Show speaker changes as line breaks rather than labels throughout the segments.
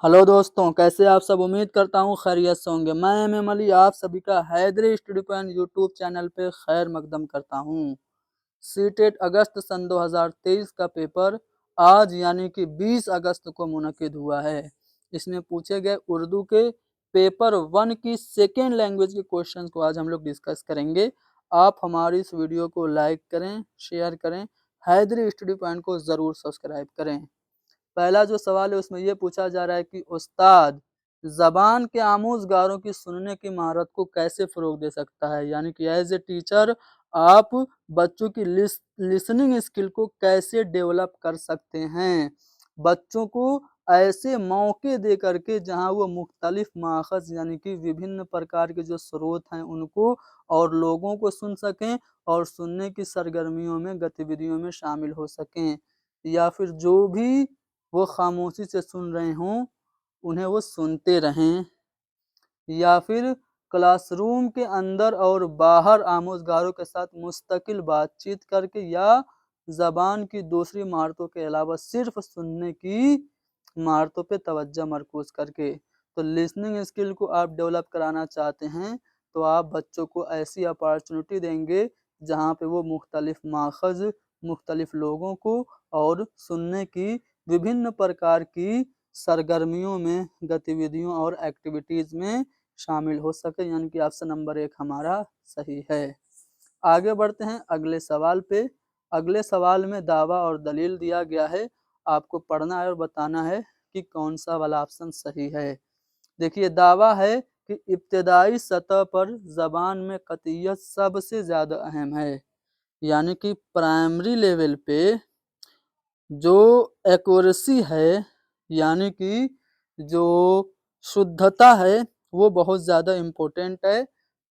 Hello दोस्तों, कैसे आप सब। उम्मीद करता हूँ खैरियत से होंगे। मैं एम अली आप सभी का Haidari study point YouTube channel पे खैर मकदम करता हूँ। सीटेट अगस्त सन 2023 का पेपर आज यानी कि 20 अगस्त को मुनक्किद हुआ है। इसमें पूछे गए उर्दू के पेपर 1 की सेकेंड लैंग्वेज के क्वेश्चन को आज हम लोग डिस्कस करेंगे। आप हमारी इस वीडियो को लाइक करें, शेयर करें, हैदरी स्टडी पॉइंट को ज़रूर सब्सक्राइब करें। पहला जो सवाल है उसमें ये पूछा जा रहा है कि उस्ताद जबान के आमोजगारों की सुनने की महारत को कैसे फरोग दे सकता है, यानी कि एज ए टीचर आप बच्चों की लिसनिंग स्किल को कैसे डेवलप कर सकते हैं। बच्चों को ऐसे मौके दे करके जहां वो मुख्तलिफ माखज यानी कि विभिन्न प्रकार के जो स्रोत हैं उनको और लोगों को सुन सकें और सुनने की सरगर्मियों में गतिविधियों में शामिल हो सकें, या फिर जो भी वो खामोशी से सुन रहे हों उन्हें वो सुनते रहें, या फिर क्लासरूम के अंदर और बाहर आमोजगारों के साथ मुस्तकिल बातचीत करके या ज़बान की दूसरी महारतों के अलावा सिर्फ सुनने की महारतों पे तवज्जो मरकूज़ करके। तो लिसनिंग स्किल को आप डेवलप कराना चाहते हैं तो आप बच्चों को ऐसी अपॉर्चुनिटी देंगे जहाँ पे वो मुख्तलिफ माखज़, मुख्तलिफ लोगों को और सुनने की विभिन्न प्रकार की सरगर्मियों में, गतिविधियों और एक्टिविटीज़ में शामिल हो सके, यानी कि ऑप्शन नंबर 1 हमारा सही है। आगे बढ़ते हैं अगले सवाल पे। अगले सवाल में दावा और दलील दिया गया है, आपको पढ़ना है और बताना है कि कौन सा वाला ऑप्शन सही है। देखिए, दावा है कि इब्तदाई सतह पर ज़बान में कतियत सबसे ज़्यादा अहम है, यानी कि प्राइमरी लेवल पे जो एक्यूरेसी है, यानी कि जो शुद्धता है वो बहुत ज़्यादा इम्पोर्टेंट है।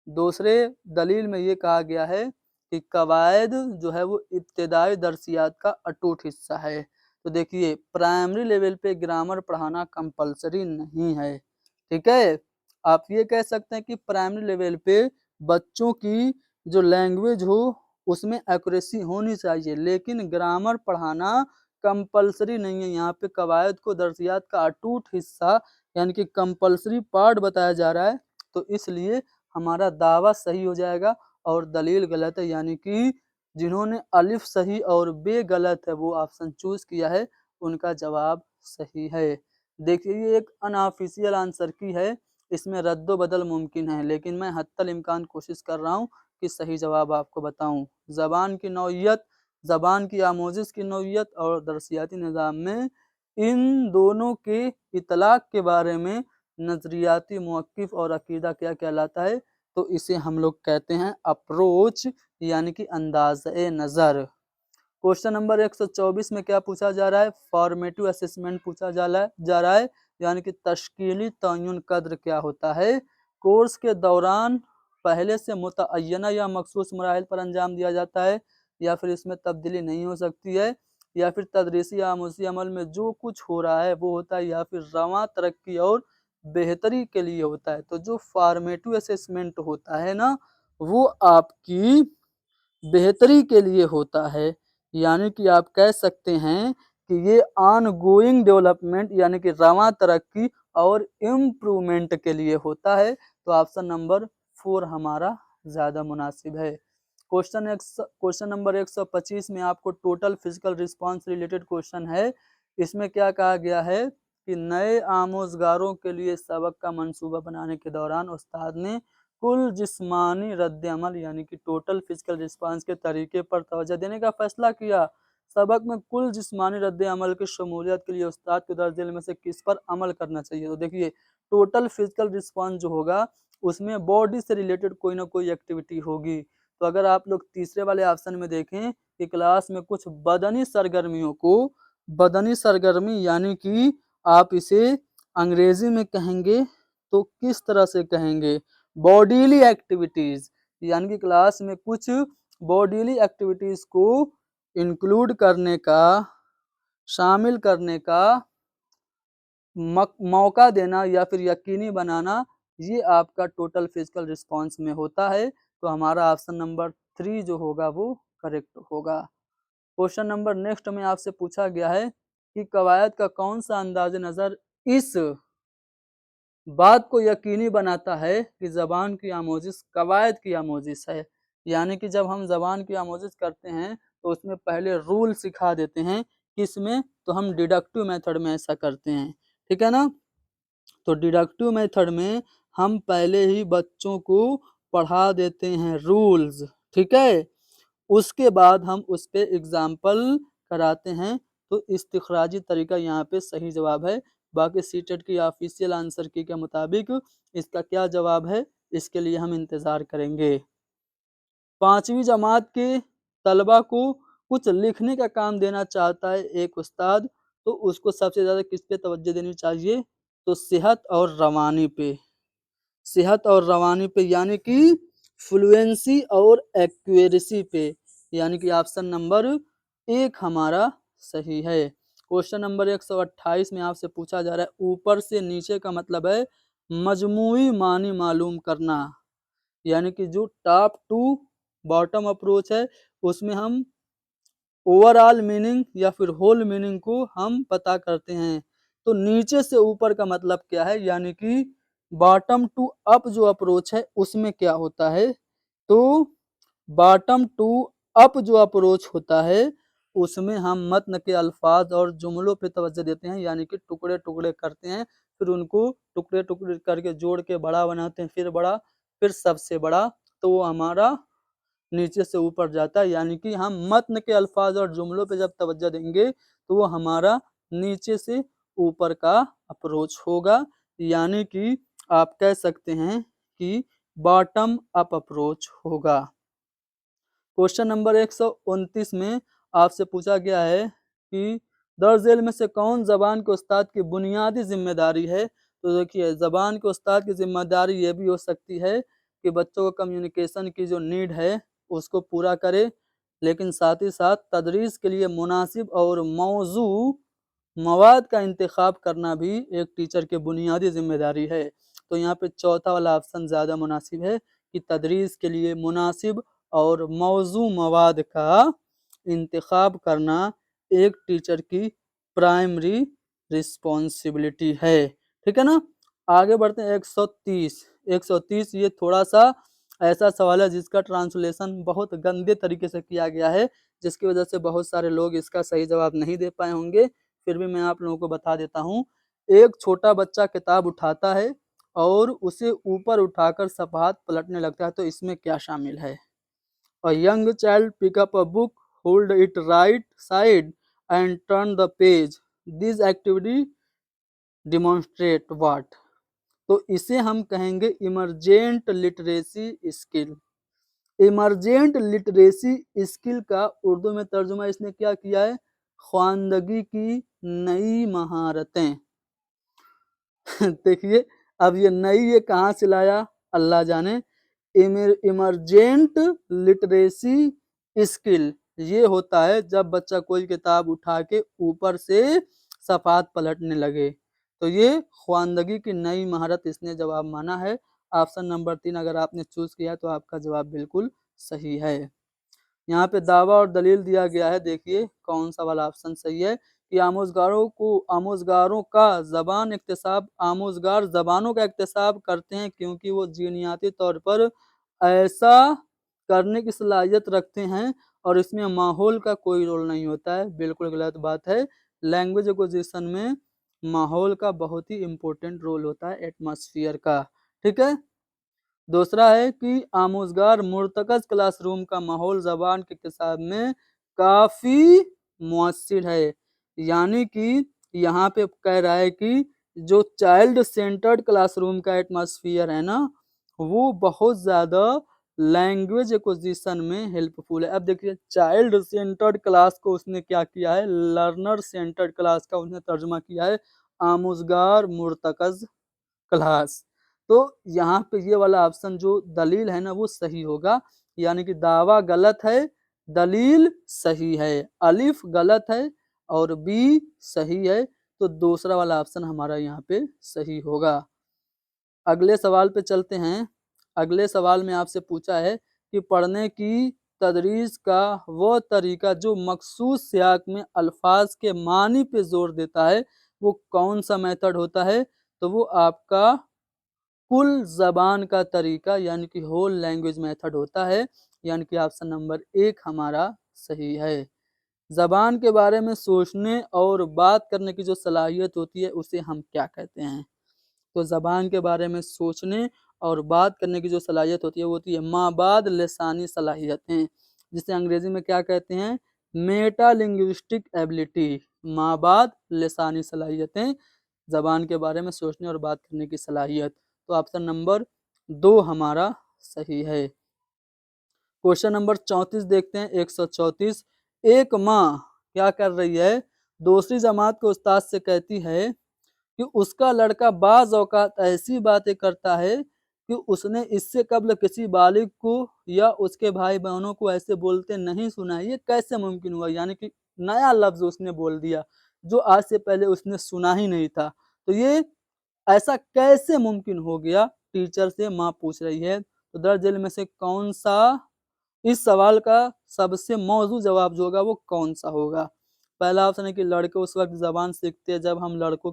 दूसरे दलील में ये कहा गया है कि कवायद जो है वो इब्तदाई दर्सियात का अटूट हिस्सा है। तो देखिए, प्राइमरी लेवल पे ग्रामर पढ़ाना कंपलसरी नहीं है, ठीक है। आप ये कह सकते हैं कि प्राइमरी लेवल पे बच्चों की जो लैंग्वेज हो उसमें एक्यूरेसी होनी चाहिए, लेकिन ग्रामर पढ़ाना कंपलसरी नहीं है। यहाँ पे कवायद को दर्सियात का अटूट हिस्सा यानी कि कंपलसरी पार्ट बताया जा रहा है, तो इसलिए हमारा दावा सही हो जाएगा और दलील गलत है, यानी कि जिन्होंने अलिफ सही और बे गलत है वो ऑप्शन चूज किया है, उनका जवाब सही है। देखिए, ये एक अनऑफिशियल आंसर की है, इसमें रद्दो बदल मुमकिन है, लेकिन मैं हत्तल इम्कान कोशिश कर रहा हूँ कि सही जवाब आपको बताऊँ। ज़बान की नौइयत, ज़बान की आमोजिश की नौइयत और दरसियाती निज़ाम में इन दोनों के इतलाक़ के बारे में नज़रियाती मौक़िफ़ और अक़ीदा क्या कहलाता है, तो इसे हम लोग कहते हैं अप्रोच, यानी कि अंदाज़े नज़र। क्वेश्चन नंबर 124 में क्या पूछा जा रहा है, फॉर्मेटिव असेसमेंट पूछा जा रहा है, यानी कि तश्कीली तयन कद्र क्या होता है। कोर्स के दौरान पहले से मुतअय्यना या मखसूस मराहिल पर अंजाम दिया जाता है, या फिर इसमें तब्दीली नहीं हो सकती है, या फिर तदरीसी या आमूसी अमल में जो कुछ हो रहा है वो होता है, या फिर रवां तरक्की और बेहतरी के लिए होता है। तो जो फॉर्मेटिव असेसमेंट होता है ना, वो आपकी बेहतरी के लिए होता है, यानी कि आप कह सकते हैं कि ये ऑन गोइंग डेवलपमेंट यानी कि रवां तरक्की और इम्प्रूवमेंट के लिए होता है। तो ऑप्शन नंबर 4 हमारा ज़्यादा मुनासिब है। क्वेश्चन नंबर 125 में आपको total physical response related question है। इसमें क्या कहा गया है कि नए आमोजगारों के लिए सबक का मंसूबा बनाने के दौरान उस्ताद ने कुल जिस्मानी रद्द-ए-अमल यानी कि टोटल फिजिकल रिस्पांस के तरीके पर तवज्जो देने का फैसला किया। सबक में कुल जिस्मानी रद्द-ए-अमल की शमूलियत के लिए उस्ताद के दर्ज दिल में से किस पर अमल करना चाहिए। तो देखिए, टोटल फिजिकल रिस्पांस जो होगा उसमें बॉडी से रिलेटेड कोई ना कोई एक्टिविटी होगी। तो अगर आप लोग तीसरे वाले ऑप्शन में देखें कि क्लास में कुछ बदनी सरगर्मियों को, बदनी सरगर्मी यानी कि आप इसे अंग्रेजी में कहेंगे तो किस तरह से कहेंगे, बॉडीली एक्टिविटीज, यानी कि क्लास में कुछ बॉडीली एक्टिविटीज को इंक्लूड करने का, शामिल करने का मौका देना या फिर यकीनी बनाना, ये आपका टोटल फिजिकल रिस्पांस में होता है। तो हमारा ऑप्शन नंबर 3 जो होगा वो करेक्ट होगा। क्वेश्चन नंबर नेक्स्ट में आपसे पूछा गया है कि कवायद का कौन सा अंदाज़े नज़र इस बात को यकीनी बनाता है कि ज़बान की आमोज़िश कवायद की आमोज़िश है। यानी कि जब हम ज़बान की आमोज़िश करते हैं तो उसमें पहले रूल सिखा देते हैं, किसमें? तो हम डिडक्टिव मेथड में ऐसा करते हैं, ठीक है ना? तो डिडक्टिव मेथड में हम पहले ही बच्चों को पढ़ा देते हैं रूल्स, ठीक है? उसके बाद हम उस पे एग्ज़ाम्पल कराते हैं, तो इस्तिखराजी तरीका यहाँ पे सही जवाब है। बाकी सीटेट की ऑफ़िशियल आंसर की के मुताबिक इसका क्या जवाब है, इसके लिए हम इंतज़ार करेंगे। 5वीं जमात के तलबा को कुछ लिखने का काम देना चाहता है एक उस्ताद, तो उसको सबसे ज़्यादा किस पे तवज्जो देनी चाहिए? तो सेहत और रवानी पे। सेहत और रवानी पे यानी कि फ्लुएंसी और एक्यूरेसी पे, यानी कि ऑप्शन नंबर 1 हमारा सही है। क्वेश्चन नंबर 128 में आपसे पूछा जा रहा है ऊपर से नीचे का मतलब है मजमूई मानी मालूम करना, यानी कि जो टॉप टू बॉटम अप्रोच है उसमें हम ओवरऑल मीनिंग या फिर होल मीनिंग को हम पता करते हैं। तो नीचे से ऊपर का मतलब क्या है, यानी कि बॉटम टू अप जो अप्रोच है उसमें क्या होता है? तो बॉटम टू अप जो अप्रोच होता है उसमें हम मतन के अल्फाज और जुमलों पे तवज्जो देते हैं, यानी कि टुकड़े टुकड़े करते हैं, फिर उनको टुकड़े टुकड़े करके जोड़ के बड़ा बनाते हैं, फिर बड़ा, फिर सबसे बड़ा, तो वो हमारा नीचे से ऊपर जाता है। यानी कि हम मतन के अल्फाज और जुमलों पे जब तवज्जो देंगे तो वो हमारा नीचे से ऊपर का अप्रोच होगा, यानी कि आप कह सकते हैं कि बॉटम अप अप्रोच होगा। क्वेश्चन नंबर 129 में आपसे पूछा गया है कि दर्ज झेल में से कौन ज़बान के उस्ताद की बुनियादी जिम्मेदारी है? तो देखिए, ज़बान के उस्ताद की जिम्मेदारी ये भी हो सकती है कि बच्चों को कम्युनिकेशन की जो नीड है उसको पूरा करे, लेकिन साथ ही साथ तदरीस के लिए मुनासिब और मौजू मवाद का इंतखाब करना भी एक टीचर की बुनियादी जिम्मेदारी है। तो यहाँ पे चौथा वाला ऑप्शन ज़्यादा मुनासिब है कि तदरीस के लिए मुनासिब और मौजू मवाद का इंतखाब करना एक टीचर की प्राइमरी रिस्पॉन्सिबिलिटी है, ठीक है ना? आगे बढ़ते हैं 130 ये थोड़ा सा ऐसा सवाल है जिसका ट्रांसलेशन बहुत गंदे तरीके से किया गया है, जिसकी वजह से बहुत सारे लोग इसका सही जवाब नहीं दे पाए होंगे, फिर भी मैं आप लोगों को बता देता हूँ। एक छोटा बच्चा किताब उठाता है और उसे ऊपर उठाकर सफ़हात पलटने लगता है, तो इसमें क्या शामिल है? A young child pick up a book, hold it right side and turn the page. This activity demonstrate what? तो इसे हम कहेंगे emergent literacy skill. Emergent literacy skill का उर्दू में तर्जुमा इसने क्या किया है? ख्वानदगी की नई महारतें। देखिए, अब ये नई ये कहाँ से लाया अल्लाह जाने। इमरजेंट लिटरेसी स्किल ये होता है जब बच्चा कोई किताब उठा के ऊपर से सफ़ात पलटने लगे, तो ये ख्वानदगी की नई महारत इसने जवाब माना है। ऑप्शन नंबर 3 अगर आपने चूज किया तो आपका जवाब बिल्कुल सही है। यहाँ पे दावा और दलील दिया गया है, देखिए कौन सा वाला ऑप्शन सही है कि आमोज़गारों का ज़बान इक्तिसाब आमोज़गार ज़बानों का इक्तिसाब करते हैं क्योंकि वो जीनियाती तौर पर ऐसा करने की सलाहियत रखते हैं और इसमें माहौल का कोई रोल नहीं होता है। बिल्कुल गलत बात है। लैंग्वेज एक्विजिशन में माहौल का बहुत ही इम्पोर्टेंट रोल होता है, एटमॉस्फेयर का, ठीक है? दूसरा है कि आमोज़गार मुर्तकज़ क्लासरूम का माहौल ज़बान के इक्तिसाब में काफ़ी मुअस्सिर है। यानी कि यहाँ पे कह रहा है कि जो चाइल्ड सेंटर्ड क्लासरूम का एटमॉस्फेयर है ना, वो बहुत ज़्यादा लैंग्वेज एक्विजिशन में हेल्पफुल है। अब देखिए, चाइल्ड सेंटर्ड क्लास को उसने क्या किया है, लर्नर सेंटर्ड क्लास का उसने तर्जुमा किया है आमोज़गार मुर्तकज़ क्लास। तो यहाँ पे ये वाला ऑप्शन जो दलील है ना वो सही होगा, यानी कि दावा गलत है, दलील सही है, अलिफ गलत है और बी सही है, तो दूसरा वाला ऑप्शन हमारा यहाँ पे सही होगा। अगले सवाल पे चलते हैं। अगले सवाल में आपसे पूछा है कि पढ़ने की तदरीस का वो तरीका जो मखसूस सियाक में अल्फाज के मानी पे जोर देता है वो कौन सा मेथड होता है? तो वो आपका कुल ज़बान का तरीका यानी कि होल लैंग्वेज मेथड होता है, यानी कि ऑप्शन नंबर 1 हमारा सही है। ज़बान के बारे में सोचने और बात करने की जो सलाहियत होती है उसे हम क्या कहते हैं? तो ज़बान के बारे में सोचने और बात करने की जो सलाहियत होती है वो होती है माबाद लिसानी सलाहियतें, जिसे अंग्रेज़ी में क्या कहते हैं? मेटालिंग्विस्टिक एबिलिटी। माबाद लिसानी सलाहियतें, ज़बान के बारे में सोचने और बात करने की सलाहियत। तो ऑप्शन नंबर 2 हमारा सही है। क्वेश्चन नंबर 34 देखते हैं, 134। एक माँ क्या कर रही है? दूसरी जमात के उस्ताद से कहती है कि उसका लड़का बाज़ औक़ात ऐसी बातें करता है कि उसने इससे कब्ल किसी बालिग को या उसके भाई-बहनों को ऐसे बोलते नहीं सुना है। ये कैसे मुमकिन हुआ? यानी कि नया लफ्ज़ उसने बोल दिया, जो आज से पहले उसने सुना ही नहीं था। तो ये ऐसा कैसे मुमकिन हो गया? टीचर से माँ पूछ रही है। तो दर्ज झेल में से कौन-सा इस सवाल का सबसे मौजू जवाब जो होगा वो कौन-सा होगा? पहला ऑप्शन है कि लड़के उस वक़्त ज़बान सीखते हैं जब हम लड़कों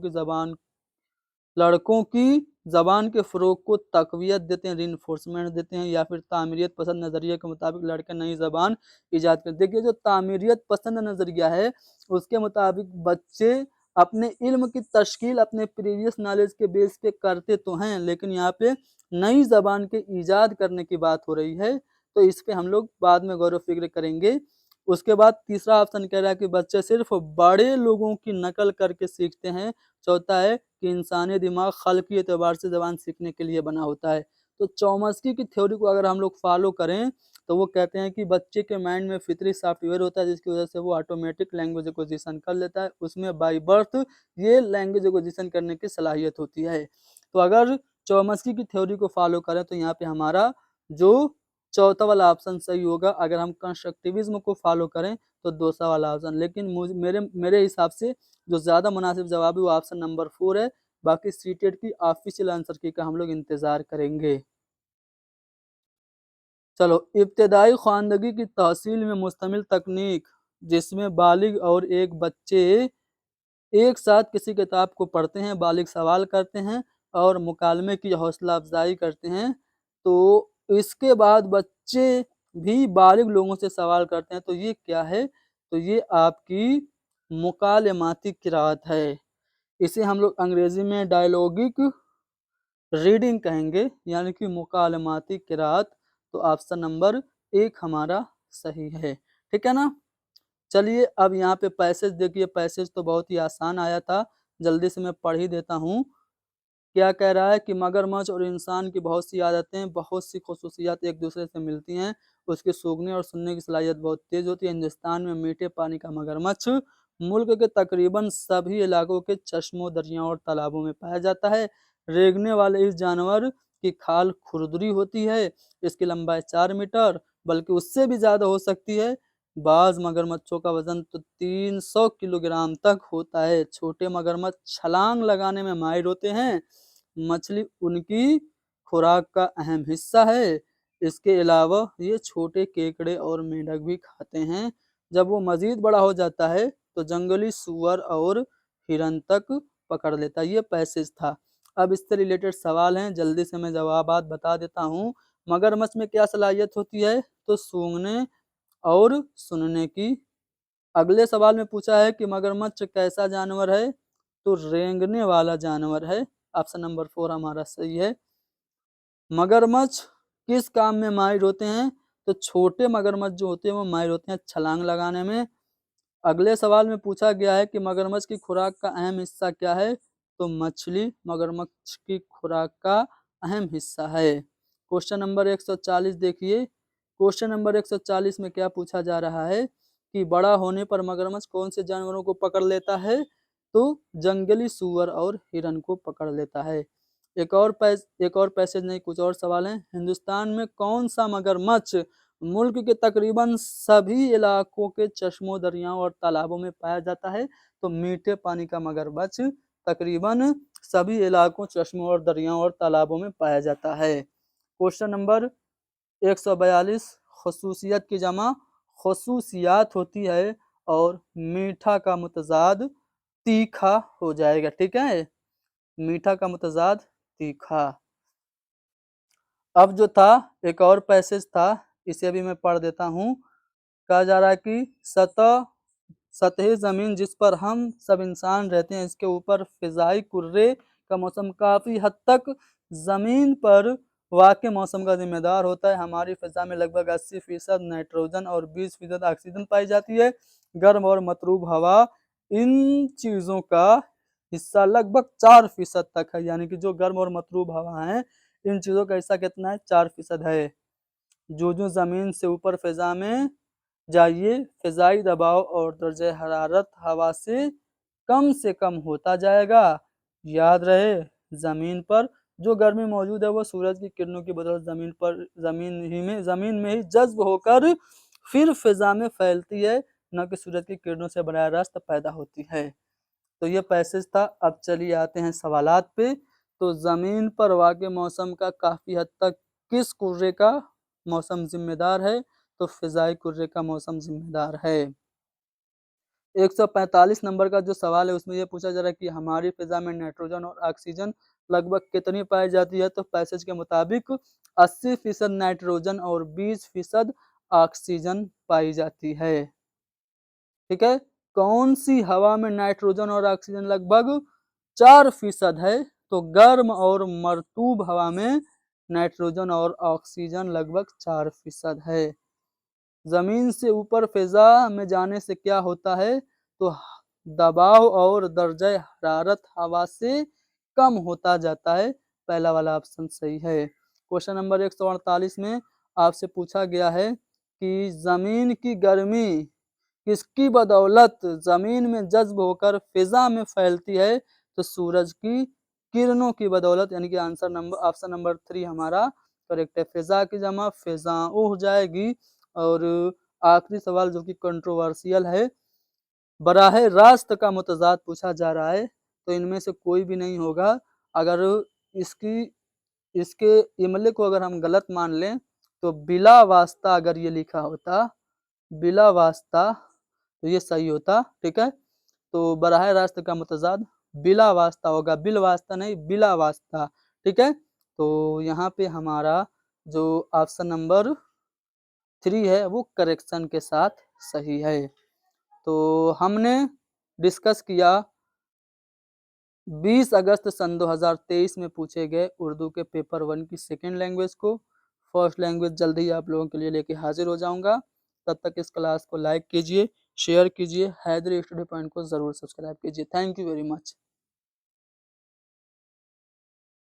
की ज़बान के फ़रोग़ को तक़वियत देते हैं, रिइन्फोर्समेंट देते हैं, या फिर तामीरियत पसंद नज़रिए के मुताबिक लड़के नई ज़बान ईजाद करते हैं। देखिए जो तामीरियत पसंद नज़रिया है, उसके मुताबिक बच्चे अपने इल्म की तश्कील अपने प्रीवियस नॉलेज के बेस पे करते तो हैं, लेकिन यहाँ पे नई ज़बान के ईजाद करने की बात हो रही है, तो इस पे हम लोग बाद में गौर व फ़िक्र करेंगे। उसके बाद तीसरा ऑप्शन कह रहा है कि बच्चे सिर्फ़ बड़े लोगों की नकल करके सीखते हैं। चौथा है कि इंसानी दिमाग ख़ल्क़ी एतबार से ज़बान सीखने के लिए बना होता है। तो चॉम्स्की की थ्योरी को अगर हम लोग फ़ॉलो करें, तो वो कहते हैं कि बच्चे के माइंड में फ़ितरी सॉफ्टवेयर होता है, जिसकी वज़ह से वो ऑटोमेटिक लैंग्वेज एक्विज़िशन कर लेता है। उसमें बाय बर्थ ये लैंग्वेज एक्विज़िशन करने की सलाहियत होती है। तो अगर चॉम्स्की की थ्योरी को फ़ॉलो करें, तो यहाँ पे हमारा जो चौथा वाला ऑप्शन सही होगा। अगर हम कंस्ट्रक्टिविज़्म को फ़ॉलो करें, तो दूसरा वाला ऑप्शन। लेकिन मेरे मेरे हिसाब से जो ज़्यादा मुनासिब जवाब है वो ऑप्शन नंबर 4 है। बाकी सीटेट की ऑफ़िशियल आंसर की का हम लोग इंतज़ार करेंगे। चलो, इब्तिदाई ख़्वानदगी की तहसील में मुश्तमिल तकनीक, जिसमें बालिग और एक बच्चे एक साथ किसी किताब को पढ़ते हैं, बालिग सवाल करते हैं और मुकालमे की हौसला अफ़ज़ाई करते हैं। तो इसके बाद बच्चे भी बालिग लोगों से सवाल करते हैं, तो ये क्या है? तो ये आपकी मुकालमाती क़िराअत है। इसे हम लोग अंग्रेज़ी में डायलॉगिक रीडिंग कहेंगे, यानी कि मुकालमाती क़िराअत। तो ऑप्शन नंबर 1 हमारा सही है। ठीक है ना? चलिए अब यहाँ पे पैसेज देखिए, पैसेज तो बहुत ही आसान आया था, जल्दी से मैं पढ़ ही देता हूँ। क्या कह रहा है कि मगरमच्छ और इंसान की बहुत सी आदतें, बहुत सी ख़ुसूसियात एक दूसरे से मिलती हैं। उसकी सूंघने और सुनने की सलाहियत बहुत तेज़ होती है। हिंदुस्तान में मीठे पानी का मगरमच्छ मुल्क के तकरीबन सभी इलाकों के चश्मों, दरियाओं और तालाबों में पाया जाता है। रेंगने वाले इस जानवर की खाल खुरदरी होती है। इसकी लंबाई 4 मीटर बल्कि उससे भी ज़्यादा हो सकती है। बाज़ मगरमच्छों का वज़न तो 300 किलोग्राम तक होता है। छोटे मगरमच्छ छलांग लगाने में माहिर होते हैं। मछली उनकी खुराक का अहम हिस्सा है। इसके अलावा ये छोटे केकड़े और मेंढक भी खाते हैं। जब वो मज़ीद बड़ा हो जाता है, तो जंगली सूअर और हिरन तक पकड़ लेता है। ये पैसेज था। अब इससे रिलेटेड सवाल हैं, जल्दी से मैं जवाबात बता देता हूँ। मगरमच्छ में क्या सलाहियत होती है? तो सूंघने और सुनने की। अगले सवाल में पूछा है कि मगरमच्छ कैसा जानवर है? तो रेंगने वाला जानवर है। ऑप्शन नंबर 4 हमारा सही है। मगरमच्छ किस काम में माहिर होते हैं? तो छोटे मगरमच्छ जो होते हैं वो माहिर होते हैं छलांग लगाने में। अगले सवाल में पूछा गया है कि मगरमच्छ की खुराक का अहम हिस्सा क्या है? तो मछली मगरमच्छ की खुराक का अहम हिस्सा है। क्वेश्चन नंबर 140 देखिए। क्वेश्चन नंबर 140 में क्या पूछा जा रहा है कि बड़ा होने पर मगरमच्छ कौन से जानवरों को पकड़ लेता है? तो जंगली सूअर और हिरन को पकड़ लेता है। एक और पैसेज नहीं, कुछ और सवाल हैं। हिंदुस्तान में कौन सा मगरमच्छ मुल्क के तकरीबन सभी इलाकों के चश्मों, दरियाओं और तालाबों में पाया जाता है? तो मीठे पानी का मगरमच्छ तकरीबन सभी इलाकों, चश्मों और दरियाओं और तालाबों में पाया जाता है। क्वेश्चन नंबर 142, ख़ुसूसियत की जमा ख़ुसूसियात होती है और मीठा का मुतज़ाद तीखा हो जाएगा, ठीक है। मीठा का मुतज़ाद तीखा। अब जो था एक और पैसेज था, इसे भी मैं पढ़ देता हूँ। कहा जा रहा है कि सतही ज़मीन जिस पर हम सब इंसान रहते हैं, इसके ऊपर फ़िज़ाई कुर्रे का मौसम काफ़ी हद तक ज़मीन पर वाक़ मौसम का ज़िम्मेदार होता है। हमारी फ़िज़ा में लगभग 80% नाइट्रोजन और 20% ऑक्सीजन पाई जाती है। गर्म और मतरूब हवा इन चीज़ों का हिस्सा लगभग 4% तक है, यानी कि जो गर्म और मतरूब हवा है, इन चीज़ों का हिस्सा कितना है? 4% है। जो ज़मीन से ऊपर फ़िज़ा में जाइए, फ़िज़ाई दबाव और दर्जे हरारत हवा से कम होता जाएगा। याद रहे, ज़मीन पर जो गर्मी मौजूद है वो सूरज की किरणों की बदौलत ज़मीन में ही जज़्ब होकर फिर फ़िज़ा में फैलती है, न कि सूरज की किरणों से बराह रास्त पैदा होती है। तो ये पैसेज था। अब चलिए आते हैं सवालात पे। तो ज़मीन पर वाक़ मौसम का काफ़ी हद तक किस कुर्रे का मौसम ज़िम्मेदार है? तो फ़िज़ाई कुर्रे का मौसम ज़िम्मेदार है। 145 नंबर का जो सवाल है उसमें ये पूछा जा रहा है कि हमारी फ़िज़ा में नाइट्रोजन और ऑक्सीजन लगभग कितनी पाई जाती है? तो पैसेज के मुताबिक 80% नाइट्रोजन और 20% ऑक्सीजन पाई जाती है। ठीक है? कौन-सी हवा में नाइट्रोजन और ऑक्सीजन लगभग 4% है? तो गर्म और मरतूब हवा में नाइट्रोजन और ऑक्सीजन लगभग 4% है। ज़मीन से ऊपर फ़िज़ा में जाने से क्या होता है? तो दबाव और दर्जे हरारत हवा से कम होता जाता है। पहला वाला ऑप्शन सही है। क्वेश्चन नंबर 148 में आपसे पूछा गया है कि ज़मीन की गर्मी किसकी बदौलत ज़मीन में जज़्ब होकर फ़िज़ा में फैलती है? तो सूरज की किरणों की बदौलत, यानी कि ऑप्शन नंबर 3 हमारा करेक्ट है। फ़िज़ा की जमा फ़िज़ाओं हो जाएगी। और आखिरी सवाल जो कि कंट्रोवर्शियल है, बराह रास्त का मुतज़ाद पूछा जा रहा है, तो इनमें से कोई भी नहीं होगा। अगर इसकी इसके इमले को अगर हम गलत मान लें, तो बिला वास्ता अगर ये लिखा होता, बिला वास्ता, तो ये सही होता, ठीक है? तो बराह रास्त का मुतज़ाद बिला वास्ता होगा, बिल वास्ता नहीं, बिला वास्ता, ठीक है? तो यहाँ पे हमारा जो ऑप्शन नंबर 3 है वो करेक्शन के साथ सही है। तो हमने डिस्कस किया 20 अगस्त सन 2023 में पूछे गए उर्दू के पेपर 1 की सेकंड लैंग्वेज को। फर्स्ट लैंग्वेज जल्द ही आप लोगों के लिए लेके हाजिर हो जाऊँगा। तब तक इस क्लास को लाइक कीजिए, शेयर कीजिए, हैदरी स्टडी पॉइंट को ज़रूर सब्सक्राइब कीजिए। Thank you very much.